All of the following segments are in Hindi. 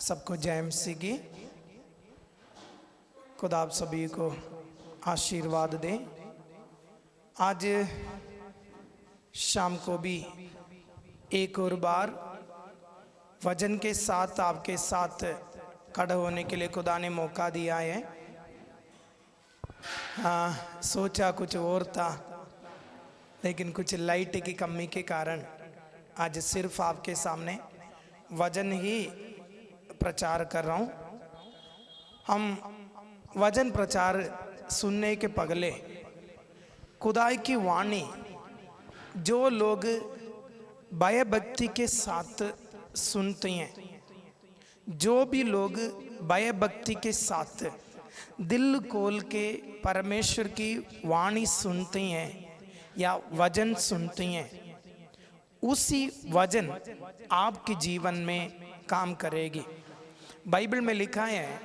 सबको जय मसीह की। खुदा आप सभी को आशीर्वाद दे। आज शाम को भी एक और बार वजन के साथ आपके साथ खड़े होने के लिए खुदा ने मौका दिया है। हाँ, सोचा कुछ और था, लेकिन कुछ लाइट की कमी के कारण आज सिर्फ आपके सामने वजन ही प्रचार कर रहा हूँ। हम वचन प्रचार सुनने के पगले खुदाई की वाणी जो लोग भय भक्ति के साथ सुनते हैं, जो भी लोग भय भक्ति के साथ दिल खोल के परमेश्वर की वाणी सुनते हैं या वचन सुनते हैं, उसी वचन आपके जीवन में काम करेगी। बाइबल में लिखा है,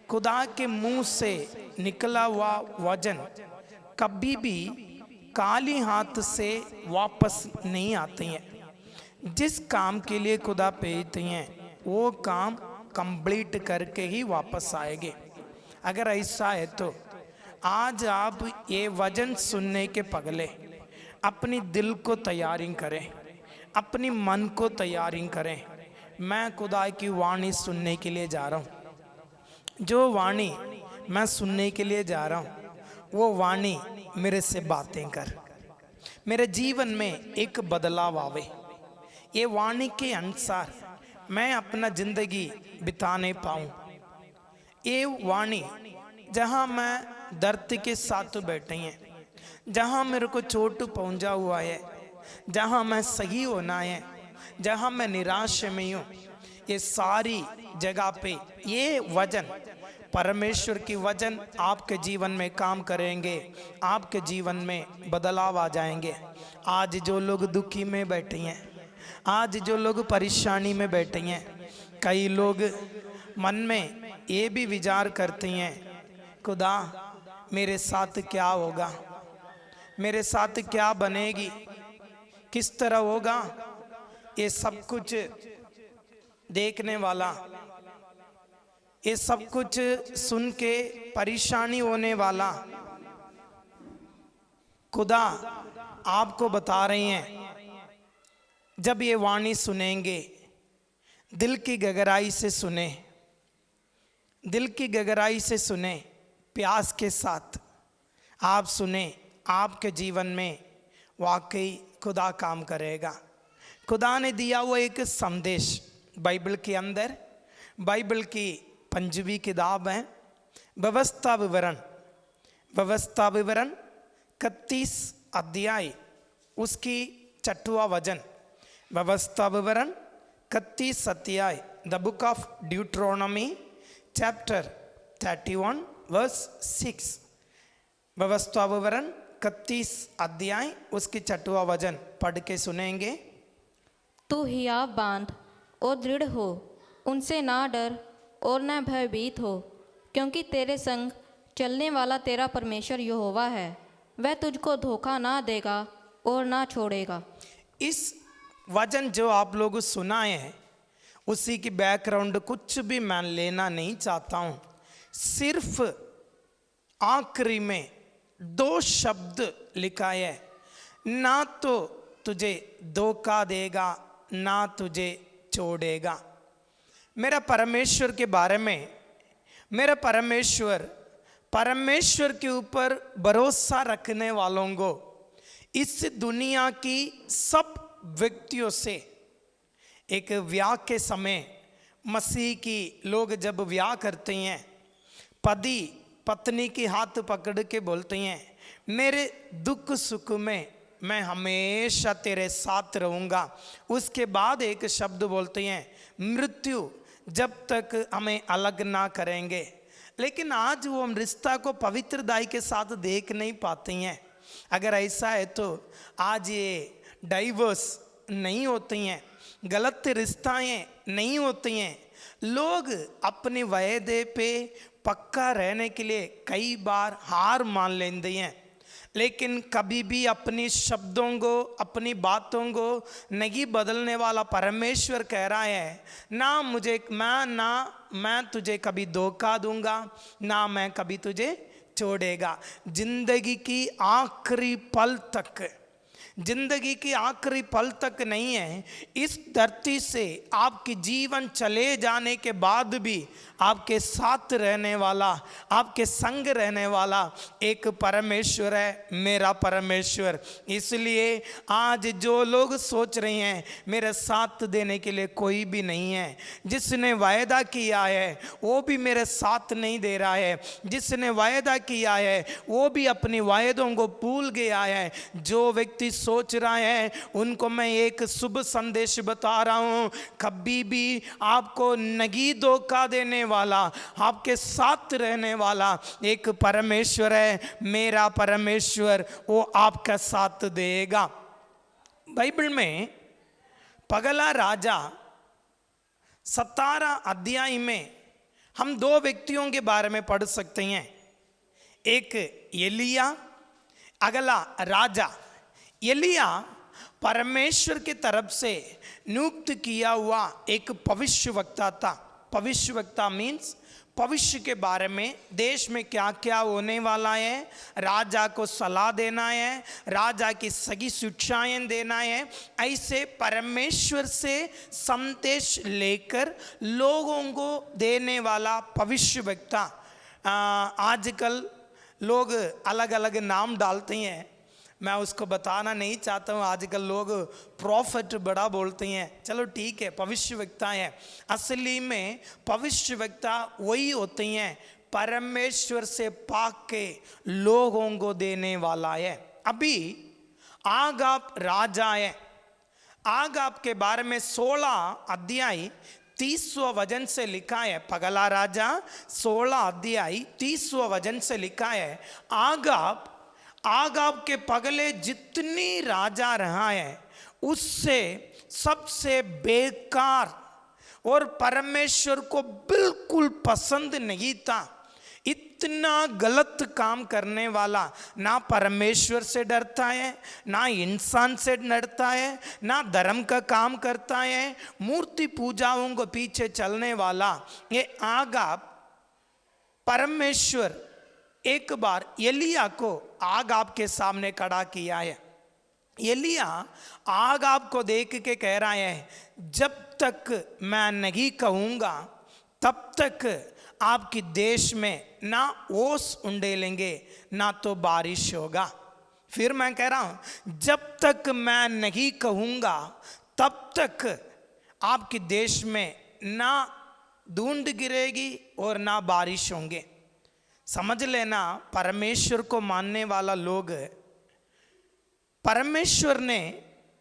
खुदा के मुंह से निकला हुआ वचन कभी भी खाली हाथ से वापस नहीं आते हैं। जिस काम के लिए खुदा भेजते हैं वो काम कंप्लीट करके ही वापस आएंगे। अगर ऐसा है तो आज आप ये वचन सुनने के पगले अपनी दिल को तैयारी करें, अपनी मन को तैयारी करें। मैं खुदा की वाणी सुनने के लिए जा रहा हूँ। जो वाणी मैं सुनने के लिए जा रहा हूँ वो वाणी मेरे से बातें कर, मेरे जीवन में एक बदलाव आवे। ये वाणी के अनुसार मैं अपना जिंदगी बिताने पाऊँ। ये वाणी जहाँ मैं दर्द के साथ बैठे हैं, जहाँ मेरे को चोट पहुँचा हुआ है, जहाँ मैं सही होना है, जहाँ मैं निराश में हूँ, ये सारी जगह पे ये वचन, परमेश्वर की वचन आपके जीवन में काम करेंगे। आपके जीवन में बदलाव आ जाएंगे। आज जो लोग दुखी में बैठे हैं, आज जो लोग परेशानी में बैठे हैं, कई लोग मन में ये भी विचार करते हैं, खुदा मेरे साथ क्या होगा, मेरे साथ क्या बनेगी, किस तरह होगा। ये सब कुछ देखने वाला, ये सब कुछ सुन के परेशानी होने वाला खुदा आपको बता रहे हैं, जब ये वाणी सुनेंगे दिल की गहराई से सुने, दिल की गहराई से सुने, प्यास के साथ आप सुने, आपके जीवन में वाकई खुदा काम करेगा। खुदा ने दिया वो एक संदेश बाइबल के अंदर, बाइबल की 5वीं किताब है व्यवस्था विवरण, व्यवस्था विवरण 31 अध्याय उसकी 6वां वचन, व्यवस्था विवरण 31 अध्याय, the book of Deuteronomy chapter 31 verse 6। व्यवस्था विवरण 31 अध्याय उसकी 6वां वचन पढ़ के सुनेंगे। तू हियाव बांध और दृढ़ हो, उनसे ना डर और न भयभीत हो, क्योंकि तेरे संग चलने वाला तेरा परमेश्वर यहोवा है। वह तुझको धोखा ना देगा और ना छोड़ेगा। इस वचन जो आप लोग सुनाए हैं उसी की बैकग्राउंड कुछ भी मैं लेना नहीं चाहता हूँ। सिर्फ आखिरी में 2 शब्द लिखा है, ना तो तुझे धोखा देगा ना तुझे छोड़ेगा। मेरा परमेश्वर के बारे में, मेरा परमेश्वर, परमेश्वर के ऊपर भरोसा रखने वालों को इस दुनिया की सब व्यक्तियों से, एक ब्याह के समय मसीह की लोग जब ब्याह करते हैं, पति पत्नी की हाथ पकड़ के बोलते हैं, मेरे दुख सुख में मैं हमेशा तेरे साथ रहूँगा। उसके बाद एक शब्द बोलते हैं, मृत्यु जब तक हमें अलग ना करेंगे। लेकिन आज वो हम रिश्ता को पवित्रताई के साथ देख नहीं पाते हैं। अगर ऐसा है तो आज ये डाइवोर्स नहीं होती हैं, गलत रिश्ताएं नहीं होती हैं। लोग अपने वायदे पे पक्का रहने के लिए कई बार हार मान लेते हैं। लेकिन कभी भी अपनी शब्दों को, अपनी बातों को नहीं बदलने वाला परमेश्वर कह रहा है, ना मैं तुझे कभी धोखा दूंगा, ना मैं कभी तुझे छोड़ेगा। जिंदगी की आखिरी पल तक, जिंदगी की आखिरी पल तक नहीं है, इस धरती से आपकी जीवन चले जाने के बाद भी आपके साथ रहने वाला, आपके संग रहने वाला एक परमेश्वर है, मेरा परमेश्वर। इसलिए आज जो लोग सोच रहे हैं मेरे साथ देने के लिए कोई भी नहीं है, जिसने वायदा किया है वो भी मेरे साथ नहीं दे रहा है, जिसने वायदा किया है वो भी अपनी वायदों को भूल गया है। जो व्यक्ति सोच रहा है उनको मैं एक शुभ संदेश बता रहा हूं, कभी भी आपको नहीं धोखा देने वाला, आपके साथ रहने वाला एक परमेश्वर है, मेरा परमेश्वर, वो आपका साथ देगा। बाइबल में पगला राजा 17 अध्याय में हम दो व्यक्तियों के बारे में पढ़ सकते हैं, एक एलिया, अगला राजा। एलिया परमेश्वर की तरफ से नियुक्त किया हुआ एक भविष्यवक्ता था। भविष्यवक्ता मीन्स भविष्य के बारे में, देश में क्या क्या होने वाला है, राजा को सलाह देना है, राजा की सही शिक्षाएं देना है। ऐसे परमेश्वर से संदेश लेकर लोगों को देने वाला भविष्यवक्ता। आजकल लोग अलग अलग नाम डालते हैं, मैं उसको बताना नहीं चाहता हूँ। आजकल लोग प्रॉफिट बड़ा बोलते हैं, चलो ठीक है, भविष्यवक्ता है। असली में भविष्यवक्ता वही होते हैं परमेश्वर से पाक के लोगों को देने वाला है। अभी आगाब राजा है, आगाब के बारे में 16 अध्याय 30वां वचन से लिखा है। पगला राजा 16 अध्याय 30वां वचन से लिखा है, आगाब के पगले जितनी राजा रहा है उससे सबसे बेकार और परमेश्वर को बिल्कुल पसंद नहीं था। इतना गलत काम करने वाला, ना परमेश्वर से डरता है, ना इंसान से डरता है, ना धर्म का काम करता है, मूर्ति पूजाओं को पीछे चलने वाला ये आगाब। परमेश्वर एक बार एलिया को आगाब के सामने खड़ा किया है। एलिया आगाब को देख के कह रहा है, जब तक मैं नहीं कहूँगा तब तक आपकी देश में ना ओस उंडेलेंगे ना तो बारिश होगा। फिर मैं कह रहा हूँ, जब तक मैं नहीं कहूँगा तब तक आपके देश में ना धूंध गिरेगी और ना बारिश होंगे। समझ लेना, परमेश्वर को मानने वाला लोग, परमेश्वर ने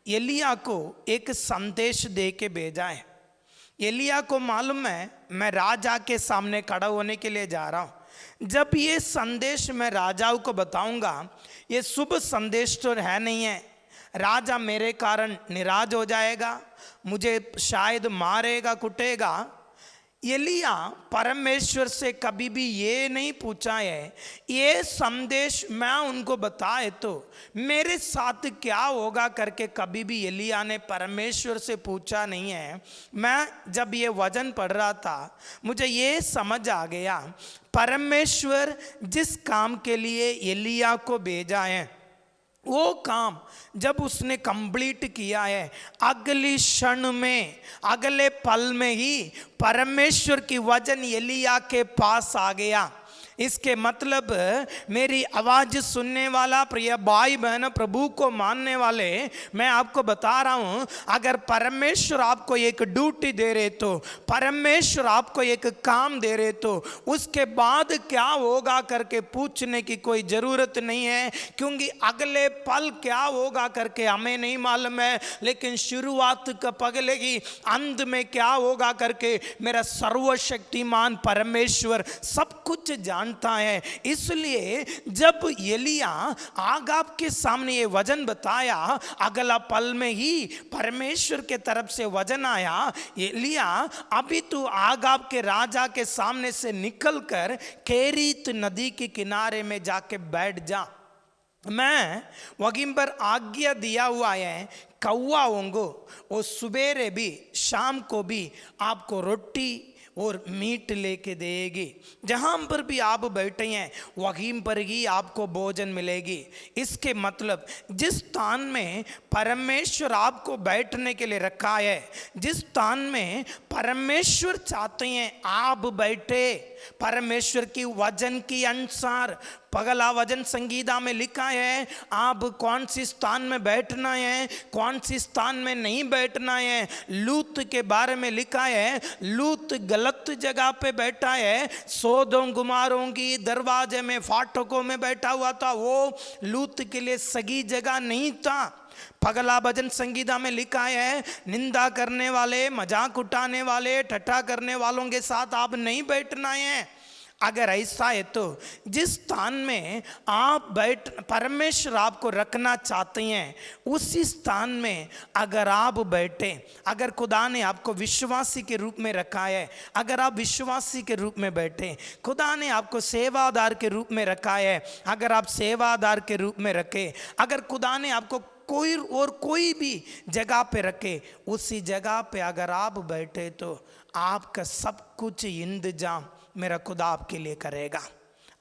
एलिया को एक संदेश दे के भेजा है। एलिया को मालूम है मैं राजा के सामने खड़ा होने के लिए जा रहा हूँ, जब ये संदेश मैं राजाओं को बताऊंगा, ये शुभ संदेश तो है नहीं है, राजा मेरे कारण निराश हो जाएगा, मुझे शायद मारेगा, कुटेगा। एलिया परमेश्वर से कभी भी ये नहीं पूछा है, ये संदेश मैं उनको बताए तो मेरे साथ क्या होगा करके कभी भी एलिया ने परमेश्वर से पूछा नहीं है। मैं जब ये वचन पढ़ रहा था मुझे ये समझ आ गया, परमेश्वर जिस काम के लिए एलिया को भेजा है वो काम जब उसने कंप्लीट किया है, अगली क्षण में, अगले पल में ही परमेश्वर की वचन एलिया के पास आ गया। इसके मतलब मेरी आवाज़ सुनने वाला प्रिय भाई बहन, प्रभु को मानने वाले, मैं आपको बता रहा हूँ, अगर परमेश्वर आपको एक ड्यूटी दे रहे तो, परमेश्वर आपको एक काम दे रहे तो उसके बाद क्या होगा करके पूछने की कोई ज़रूरत नहीं है, क्योंकि अगले पल क्या होगा करके हमें नहीं मालूम है, लेकिन शुरुआत का पगले ही अंत में क्या होगा करके मेरा सर्वशक्तिमान परमेश्वर सब कुछ जानता है। इसलिए जब एलिया आगाब के सामने ये वचन बताया, अगला पल में ही परमेश्वर के तरफ से वचन आया, एलिया अभी तू आगाब के राजा के सामने से निकलकर केरीत नदी के किनारे में जाके बैठ जा। मैं वहीं पर आज्ञा दिया हुआ है, कौवाओं को वो सुबेरे भी शाम को भी आपको रोटी और मीट लेके देगी। जहाँ पर भी आप बैठे हैं वहीं पर ही आपको भोजन मिलेगी। इसके मतलब जिस स्थान में परमेश्वर आपको बैठने के लिए रखा है, जिस स्थान में परमेश्वर चाहते हैं आप बैठे, परमेश्वर की वचन के अनुसार पगला वचन संगीता में लिखा है आप कौन सी स्थान में बैठना है, कौन सी स्थान में नहीं बैठना है। लूत के बारे में लिखा है लूत गलत जगह पे बैठा है, सोदोम गुमारों की दरवाजे में फाटकों में बैठा हुआ था, वो लूत के लिए सही जगह नहीं था। पगला भजन संगीता में लिखा है निंदा करने वाले, मजाक उठाने वाले, ठट्ठा करने वालों के साथ आप नहीं बैठना है। अगर ऐसा है तो जिस स्थान में आप बैठ परमेश्वर आपको रखना चाहते हैं उसी स्थान में अगर आप बैठे, अगर खुदा ने आपको विश्वासी के रूप में रखा है, अगर आप विश्वासी के रूप में बैठे, खुदा ने आपको सेवादार के रूप में रखा है, अगर आप सेवादार के रूप में रखे, अगर खुदा ने आपको कोई भी जगह पे रखे, उसी जगह पे अगर आप बैठे तो आपका सब कुछ इंतजाम मेरा खुदा आपके लिए करेगा,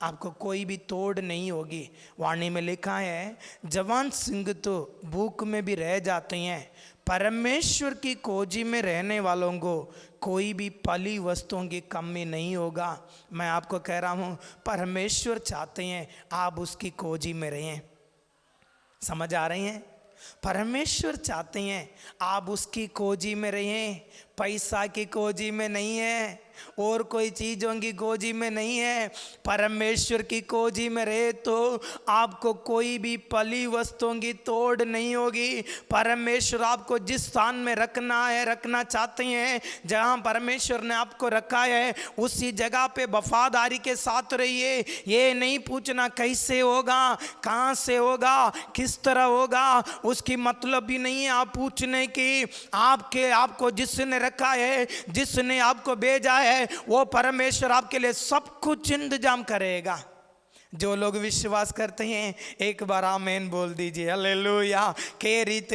आपको कोई भी तोड़ नहीं होगी। वाणी में लिखा है जवान सिंह तो भूख में भी रह जाते हैं, परमेश्वर की खोजी में रहने वालों को कोई भी पली वस्तुओं की कमी नहीं होगा। मैं आपको कह रहा हूँ परमेश्वर चाहते हैं आप उसकी खोजी में रहें। समझ आ रही हैं? परमेश्वर चाहते हैं आप उसकी खोजी में रहें, पैसा की खोजी में नहीं है, और कोई चीज़ों की खोजी में नहीं है। परमेश्वर की खोजी में रहे तो आपको कोई भी पली वस्तुओं की तोड़ नहीं होगी। परमेश्वर आपको जिस स्थान में रखना है, रखना चाहते हैं, जहां परमेश्वर ने आपको रखा है उसी जगह पे वफादारी के साथ रहिए। ये नहीं पूछना कैसे होगा, कहाँ से होगा, किस तरह होगा, उसकी मतलब भी नहीं है आप पूछने की। आपको जिसने रखा है, जिसने आपको भेजा है, वो परमेश्वर आपके लिए सब कुछ इंतजाम करेगा। जो लोग विश्वास करते हैं एक बार आमीन बोल दीजिए, हालेलुया। केरीत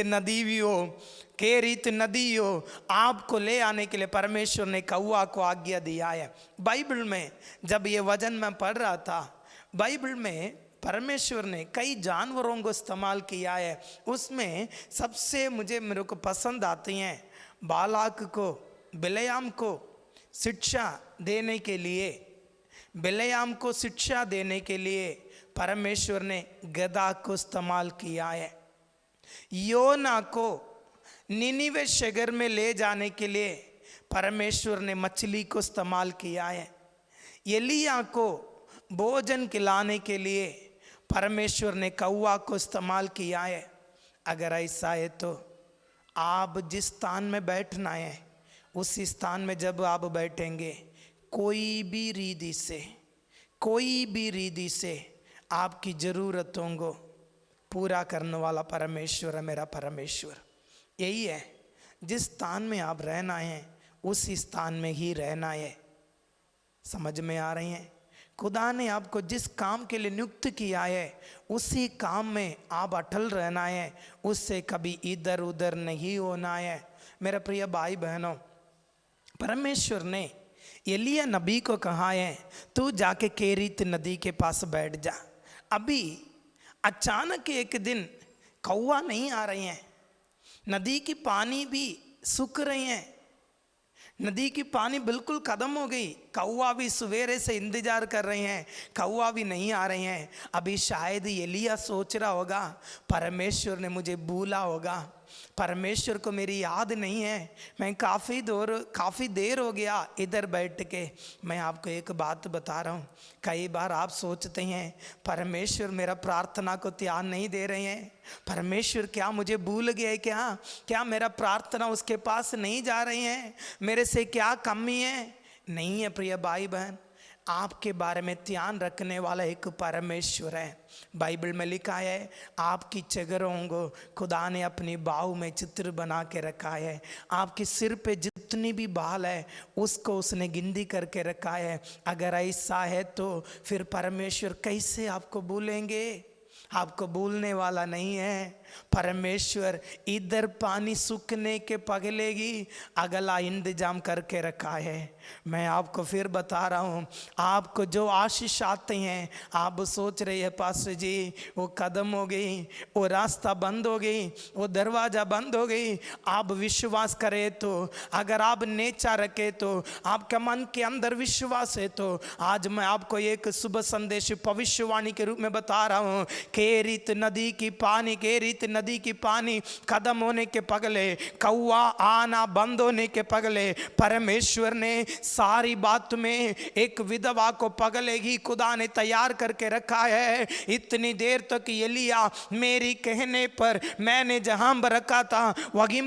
नदी हो आपको ले आने के लिए परमेश्वर ने कौवा को आज्ञा दिया है। बाइबल में जब ये वचन मैं पढ़ रहा था, बाइबल में परमेश्वर ने कई जानवरों को इस्तेमाल किया है, उसमें सबसे मेरे को पसंद आती हैं बालाक को, बिलेयाम को शिक्षा देने के लिए, बिलेयाम को शिक्षा देने के लिए परमेश्वर ने गधा को इस्तेमाल किया है। योना को निनिवे शहर में ले जाने के लिए परमेश्वर ने मछली को इस्तेमाल किया है। एलिया को भोजन खिलाने के लिए परमेश्वर ने कौवा को इस्तेमाल किया है। अगर ऐसा है तो आप जिस स्थान में बैठना है उसी स्थान में जब आप बैठेंगे कोई भी रीति से आपकी ज़रूरतों को पूरा करने वाला परमेश्वर है मेरा परमेश्वर। यही है, जिस स्थान में आप रहना है उसी स्थान में ही रहना है। समझ में आ रही हैं? खुदा ने आपको जिस काम के लिए नियुक्त किया है उसी काम में आप अटल रहना है, उससे कभी इधर उधर नहीं होना है। मेरे प्रिय भाई बहनों, परमेश्वर ने एलिया नबी को कहा है तू जाके केरीत नदी के पास बैठ जा। अभी अचानक एक दिन कौवा नहीं आ रही हैं, नदी की पानी भी सूख रही हैं, नदी की पानी बिल्कुल खत्म हो गई, कौवा भी सवेरे से इंतजार कर रहे हैं, कौवा भी नहीं आ रहे हैं। अभी शायद एलिया सोच रहा होगा परमेश्वर ने मुझे भूला होगा, परमेश्वर को मेरी याद नहीं है, मैं काफ़ी देर हो गया इधर बैठ के। मैं आपको एक बात बता रहा हूँ, कई बार आप सोचते हैं परमेश्वर मेरा प्रार्थना को ध्यान नहीं दे रहे हैं, परमेश्वर क्या मुझे भूल गए, क्या मेरा प्रार्थना उसके पास नहीं जा रही है, मेरे से क्या कमी है। नहीं है प्रिय भाई बहन, आपके बारे में ध्यान रखने वाला एक परमेश्वर है। बाइबल में लिखा है आपकी चगरों को खुदा ने अपनी बाहू में चित्र बना के रखा है, आपके सिर पे जितनी भी बाल है उसको उसने गिनती करके रखा है। अगर ऐसा है तो फिर परमेश्वर कैसे आपको भूलेंगे? आपको भूलने वाला नहीं है। परमेश्वर इधर पानी सूखने के पगलेगी अगला इंतजाम करके रखा है। मैं आपको फिर बता रहा हूँ, आपको जो आशीष आते हैं, आप सोच रहे हैं पास्टर जी वो कदम हो गई, वो रास्ता बंद हो गई, वो दरवाज़ा बंद हो गई। आप विश्वास करें तो, अगर आप नेचा रखे तो, आपके मन के अंदर विश्वास है तो आज मैं आपको एक शुभ संदेश भविष्यवाणी के रूप में बता रहा हूँ। केरित नदी की पानी, केरित नदी की पानी खत्म होने के पगले, कौआ आना बंद होने के पगले, परमेश्वर ने सारी बात में एक विधवा को पगले ही खुदा ने तैयार करके रखा है। इतनी देर तक एलिया मेरी कहने पर मैंने जहां पर रखा था वहीं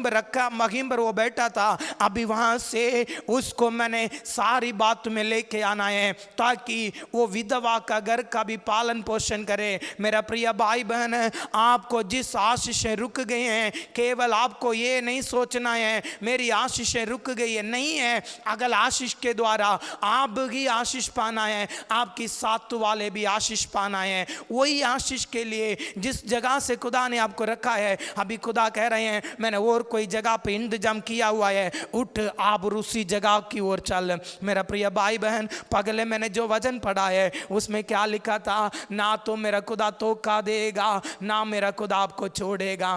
पर वो बैठा था, अभी वहां से उसको मैंने सारी बात में लेके आना है ताकि वो विधवा का घर का भी पालन पोषण करे। मेरा प्रिय भाई बहन, आपको जिस आशीषें रुक गई हैं, केवल आपको ये नहीं सोचना है मेरी आशीषें रुक गई है, नहीं है। अगर आशीष के द्वारा आप ही आशीष पाना है, आपकी साथ वाले भी आशीष पाना है। वही आशीष के लिए जिस जगह से खुदा ने आपको रखा है, अभी खुदा कह रहे हैं मैंने और कोई जगह पे इंतजाम किया हुआ है, उठ आप उसी जगह की ओर चल। मेरा प्रिय भाई बहन, पगले मैंने जो वचन पढ़ा है उसमें क्या लिखा था, ना तो मेरा खुदा धोखा देगा, ना मेरा खुदा आपको छोड़ेगा।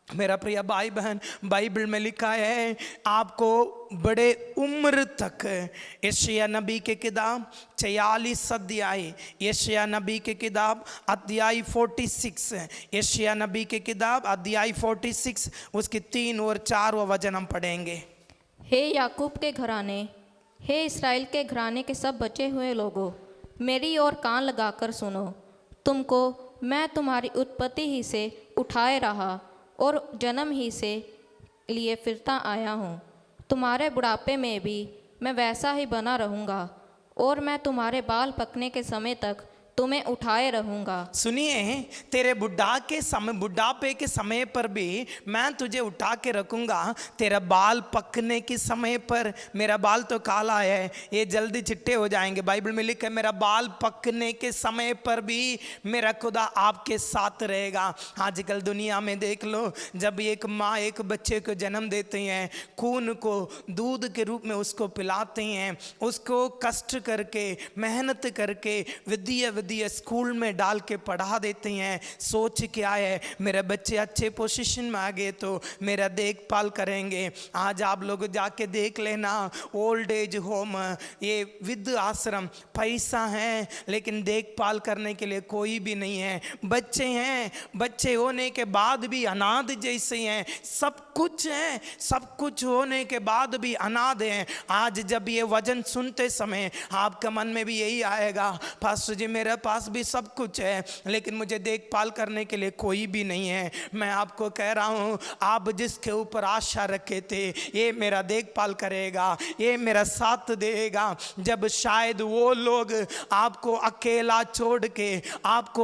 मेरा प्रिय भाई बहन, बाइबल में लिखा है आपको बड़े उम्र तक, यशायाह नबी के किताब 46 अध्याय, यशायाह नबी के किताब अध्याय 46, यशायाह नबी के किताब अध्याय 46 उसकी 3 और 4 वचन हम पढ़ेंगे। हे याकूब के घराने, हे इस्राएल के घराने के सब बचे हुए लोगों, मेरी ओर कान लगाकर सुनो। तुमको मैं तुम्हारी उत्पत्ति ही से उठाए रहा और जन्म ही से लिए फिरता आया हूँ। तुम्हारे बुढ़ापे में भी मैं वैसा ही बना रहूँगा और मैं तुम्हारे बाल पकने के समय तक तुम्हें उठाए रहूँगा। सुनिए, तेरे बुढ़ापे के समय पर भी मैं तुझे उठा के रखूँगा। तेरा बाल पकने के समय पर, मेरा बाल तो काला है, ये जल्दी चिट्टे हो जाएंगे। बाइबल में लिखा है मेरा बाल पकने के समय पर भी मेरा खुदा आपके साथ रहेगा। आजकल दुनिया में देख लो, जब एक माँ एक बच्चे को जन्म देते हैं, खून को दूध के रूप में उसको पिलाते हैं, उसको कष्ट करके मेहनत करके विद्या स्कूल में डाल के पढ़ा देते हैं। सोच क्या है, मेरे बच्चे अच्छे पोजीशन में आ गए तो मेरा देखभाल करेंगे। आज आप लोग जाके देख लेना, ओल्ड एज होम, ये वृद्ध आश्रम, पैसा है लेकिन देखभाल करने के लिए कोई भी नहीं है। बच्चे हैं, बच्चे होने के बाद भी अनाथ जैसे हैं, सब कुछ है, सब कुछ होने के बाद भी अनाथ हैं। आज जब ये वचन सुनते समय आपके मन में भी यही आएगा, पास्टर जी मेरे पास भी सब कुछ है लेकिन मुझे देखभाल करने के लिए कोई भी नहीं है। मैं आपको कह रहा हूँ, आप जिसके ऊपर आशा रखे थे ये मेरा देखभाल करेगा, ये मेरा साथ देगा, जब शायद वो लोग आपको अकेला छोड़ के, आपको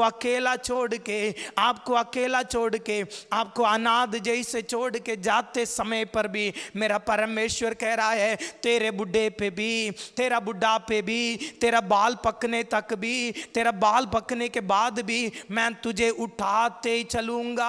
अनाथ जैसे छोड़ के जाते समय पर भी मेरा परमेश्वर कह रहा है तेरे बुढ़े पे भी, तेरा बुढ़ापे भी, तेरा बाल पकने तक भी, तेरा बाल पकने के बाद भी मैं तुझे उठाते चलूंगा।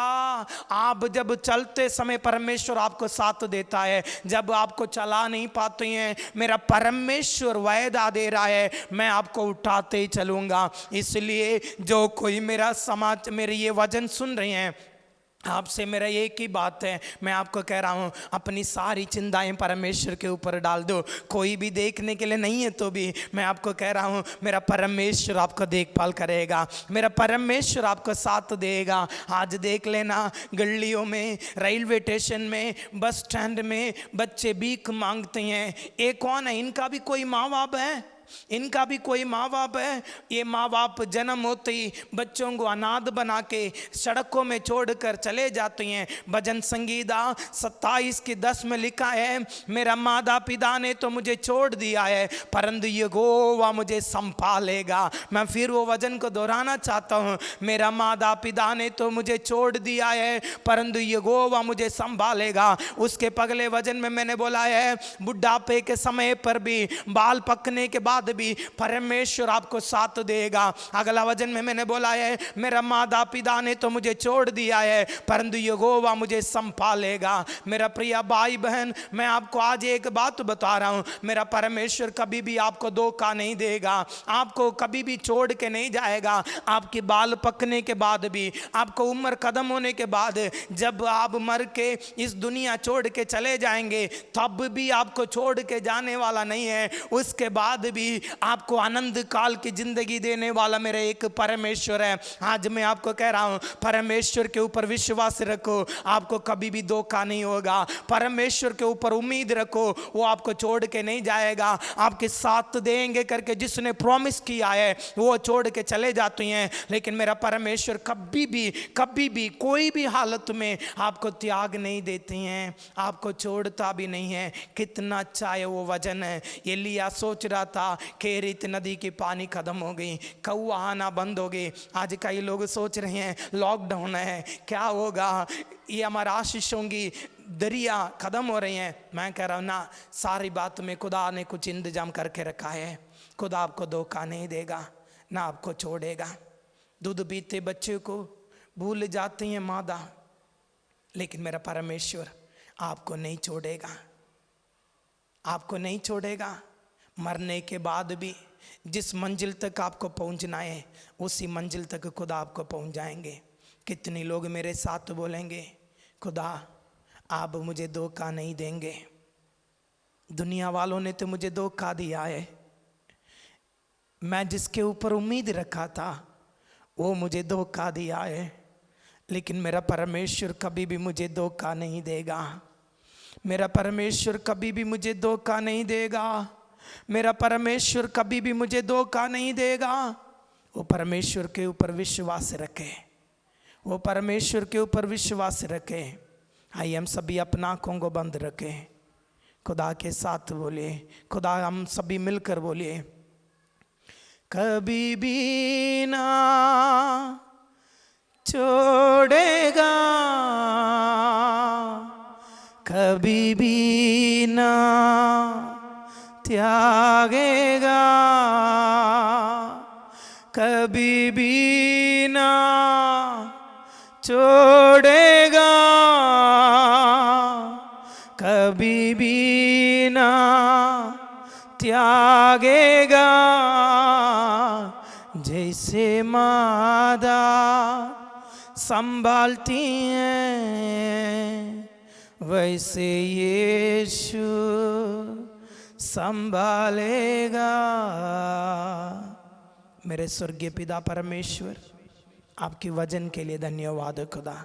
आप जब चलते समय परमेश्वर आपको साथ देता है, जब आपको चला नहीं पाते हैं मेरा परमेश्वर वायदा दे रहा है मैं आपको उठाते ही चलूंगा। इसलिए जो कोई मेरे ये वचन सुन रहे हैं, आपसे मेरा एक ही बात है, मैं आपको कह रहा हूँ अपनी सारी चिंताएं परमेश्वर के ऊपर डाल दो। कोई भी देखने के लिए नहीं है तो भी मैं आपको कह रहा हूँ मेरा परमेश्वर आपको देखभाल करेगा, मेरा परमेश्वर आपको साथ देगा। आज देख लेना, गलियों में, रेलवे स्टेशन में, बस स्टैंड में बच्चे भीख मांगते हैं। ये कौन है? इनका भी कोई माँ बाप है, इनका भी कोई माँ बाप है। ये माँ बाप जन्म होते ही बच्चों को अनाथ बना के सड़कों में छोड़कर चले जाते हैं। भजन संगीता 27:10 में लिखा है मेरा माता पिता ने तो मुझे छोड़ दिया है परंतु यहोवा मुझे संभालेगा। मैं फिर वो वचन को दोहराना चाहता हूँ, मेरा माता पिता ने तो मुझे छोड़ दिया है परंतु यहोवा मुझे संभालेगा। उसके पगले वचन में मैंने बोला है बुढ़ापे के समय पर भी, बाल पकने के बाद बाद भी परमेश्वर आपको साथ देगा। अगला वचन में मैंने बोला है, मेरा माता पिता ने तो मुझे छोड़ दिया है परंतु यहोवा मुझे संभालेगा। मेरा प्रिय भाई बहन, मैं आपको आज एक बात बता रहा हूं, मेरा परमेश्वर कभी भी आपको धोखा नहीं देगा, आपको कभी भी छोड़ के नहीं जाएगा। आपके बाल पकने के बाद भी, आपको उम्र खत्म होने के बाद, जब आप मर के इस दुनिया छोड़ के चले जाएंगे तब भी आपको छोड़ के जाने वाला नहीं है। उसके बाद भी आपको आनंद काल की जिंदगी देने वाला मेरा एक परमेश्वर है। आज मैं आपको कह रहा हूं, परमेश्वर के ऊपर विश्वास रखो, आपको कभी भी धोखा नहीं होगा। परमेश्वर के ऊपर उम्मीद रखो, वो आपको छोड़ के नहीं जाएगा। आपके साथ देंगे करके जिसने प्रॉमिस किया है वो छोड़ के चले जाते हैं, लेकिन मेरा परमेश्वर कभी भी कोई भी हालत में आपको त्याग नहीं देते हैं, आपको छोड़ता भी नहीं है। कितना अच्छा है वो वचन है। एलिया सोच रहा था केरित नदी की पानी खत्म हो गई, कौआ आना बंद हो गई। आज कई लोग सोच रहे हैं लॉकडाउन है, क्या होगा, ये हमारा आशीषों की दरिया खत्म हो रही हैं। मैं कह रहा हूँ ना, सारी बात में खुदा ने कुछ इंतजाम करके रखा है। खुदा आपको धोखा नहीं देगा, ना आपको छोड़ेगा। दूध पीते बच्चे को भूल जाती हैं मादा, लेकिन मेरा परमेश्वर आपको नहीं छोड़ेगा, आपको नहीं छोड़ेगा। मरने के बाद भी जिस मंजिल तक आपको पहुंचना है उसी मंजिल तक खुदा आपको पहुंच जाएंगे। कितने लोग मेरे साथ बोलेंगे, खुदा आप मुझे धोखा नहीं देंगे, दुनिया वालों ने तो मुझे धोखा दिया है, मैं जिसके ऊपर उम्मीद रखा था वो मुझे धोखा दिया है, लेकिन मेरा परमेश्वर कभी भी मुझे धोखा नहीं देगा। मेरा परमेश्वर कभी भी मुझे धोखा नहीं देगा। मेरा परमेश्वर कभी भी मुझे धोखा नहीं देगा। वो परमेश्वर के ऊपर विश्वास रखे, वो परमेश्वर के ऊपर विश्वास रखे। आइए हम सभी अपना आँखों को बंद रखें, खुदा के साथ बोलिए, खुदा हम सभी मिलकर बोलिए, कभी भी ना छोड़ेगा, कभी भी ना त्यागेगा, कभी भी ना छोड़ेगा, कभी भी ना त्यागेगा। जैसे मादा संभालती हैं वैसे यीशु संभालेगा। मेरे स्वर्गीय पिता परमेश्वर, आपकी वचन के लिए धन्यवाद खुदा।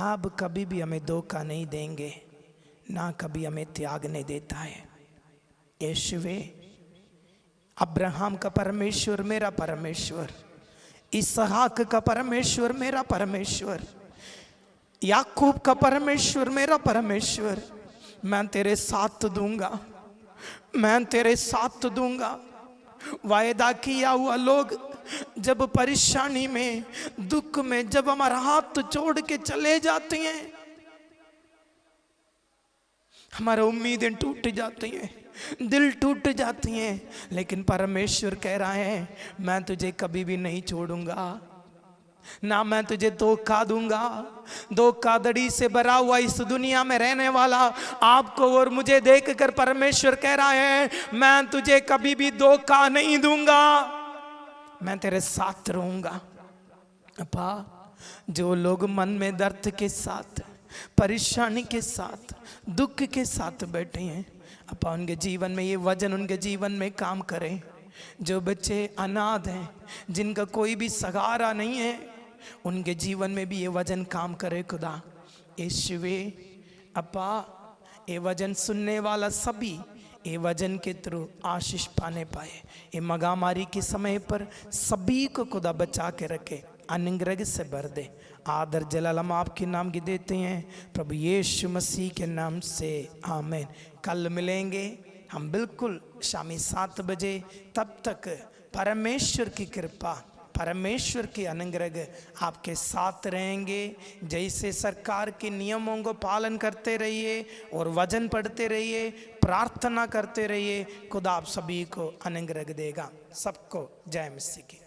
आप कभी भी हमें धोखा नहीं देंगे, ना कभी हमें त्यागने देता है। यीशुवे, अब्राहम का परमेश्वर मेरा परमेश्वर, इसहाक का परमेश्वर मेरा परमेश्वर, याकूब का परमेश्वर मेरा परमेश्वर, मैं तेरे साथ दूंगा, मैं तेरे साथ दूंगा। वायदा किया हुआ लोग जब परेशानी में, दुख में, जब हमारा हाथ छोड़ के चले जाते हैं, हमारा उम्मीदें टूट जाती हैं, दिल टूट जाती हैं, लेकिन परमेश्वर कह रहा है मैं तुझे कभी भी नहीं छोड़ूंगा, ना मैं तुझे धोखा दूंगा। धोखाधड़ी से भरा हुआ इस दुनिया में रहने वाला आपको और मुझे देखकर परमेश्वर कह रहा है मैं तुझे कभी भी धोखा नहीं दूंगा, मैं तेरे साथ रहूंगा। अपा, जो लोग मन में दर्द के साथ, परेशानी के साथ, दुख के साथ बैठे हैं, अपा उनके जीवन में ये वचन उनके जीवन में काम करें। जो बच्चे अनाथ हैं, जिनका कोई भी सहारा नहीं है, उनके जीवन में भी ये वचन काम करे खुदा। यीशुवे, अपा ये वचन सुनने वाला सभी ये वचन के थ्रू आशीष पाने पाए। ये महामारी के समय पर सभी को खुदा बचा के रखे, अनुग्रह से भर दे। आदर जलाल हम आपके नाम की देते हैं, प्रभु यीशु मसीह के नाम से आमीन। कल मिलेंगे हम बिल्कुल शामी 7 बजे। तब तक परमेश्वर की कृपा परमेश्वर के अनुग्रह आपके साथ रहेंगे। जैसे सरकार के नियमों को पालन करते रहिए और वचन पढ़ते रहिए, प्रार्थना करते रहिए, खुदा आप सभी को अनुग्रह देगा। सबको जय मसीह की।